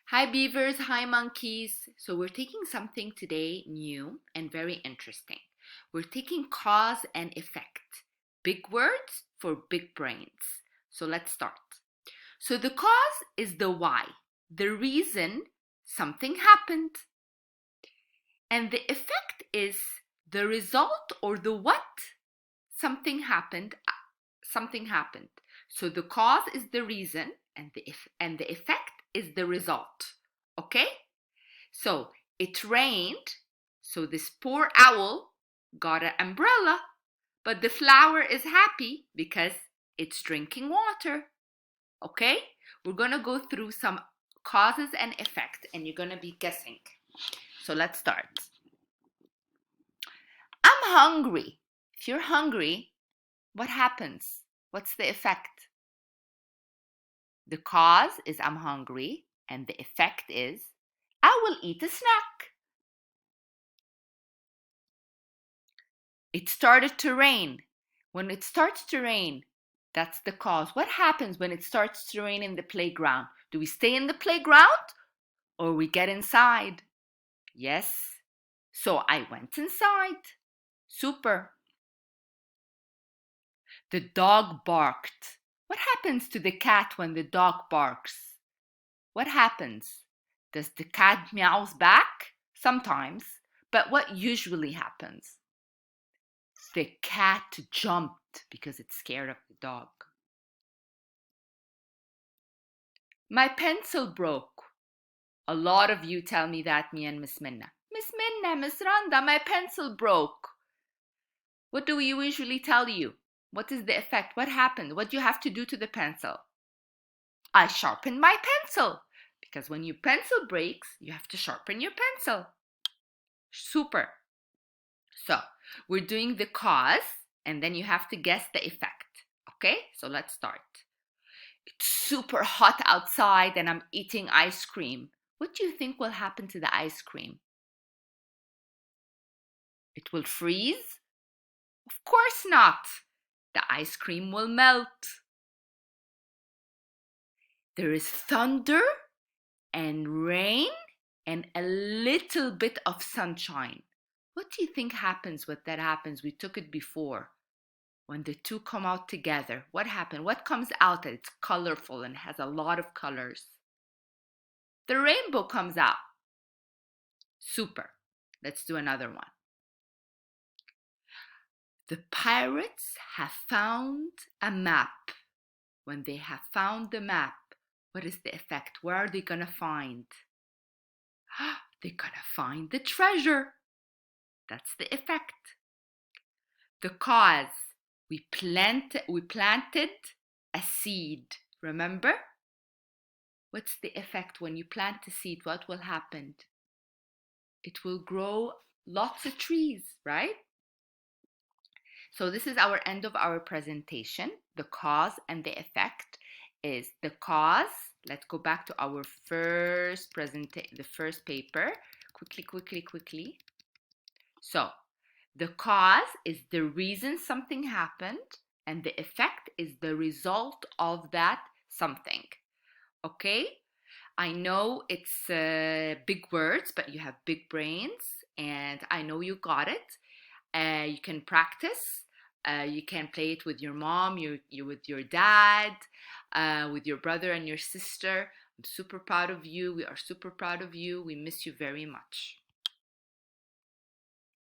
Hi beavers, hi monkeys. So we're taking something today new and very interesting. We're taking cause and effect. Big words for big brains. So let's start. So the cause is the why, the reason something happened. And the effect is the result or the what something happened. Something happened. So the cause is the reason and the effect is the result. Okay? So it rained, so this poor owl got an umbrella, but the flower is happy because it's drinking water. Okay? We're gonna go through some causes and effect, and you're gonna be guessing. So let's start. I'm hungry. If you're hungry, what happens? What's the effect? The cause is I'm hungry, and the effect is I will eat a snack. It started to rain. When it starts to rain, that's the cause. What happens when it starts to rain in the playground? Do we stay in the playground or we get inside? Yes. So I went inside. Super. The dog barked. What happens to the cat when the dog barks? What happens? Does the cat meows back? Sometimes. But what usually happens? The cat jumped because it's scared of the dog. My pencil broke. A lot of you tell me that, me and Miss Minna. Miss Minna, Miss Randa, my pencil broke. What do we usually tell you? What is the effect? What happened? What do you have to do to the pencil? I sharpened my pencil. Because when your pencil breaks, you have to sharpen your pencil. Super. So we're doing the cause and then you have to guess the effect. Okay, so let's start. It's super hot outside and I'm eating ice cream. What do you think will happen to the ice cream? It will freeze? Of course not. The ice cream will melt. There is thunder and rain and a little bit of sunshine. What do you think happens when that happens? We took it before. When the two come out together, what happened? What comes out that it's colorful and has a lot of colors? The rainbow comes out. Super. Let's do another one. The pirates have found a map. When they have found the map, what is the effect? Where are they gonna find? They're gonna find the treasure. That's the effect. The cause. We planted a seed. Remember? What's the effect when you plant a seed? What will happen? It will grow lots of trees, right? So this is our end of our presentation. The cause and the effect is the cause. Let's go back to our the first paper. Quickly. So the cause is the reason something happened, and the effect is the result of that something. Okay? I know it's big words, but you have big brains, and I know you got it. You can practice. You can play it with your mom, you with your dad, with your brother and your sister. I'm super proud of you. We are super proud of you. We miss you very much.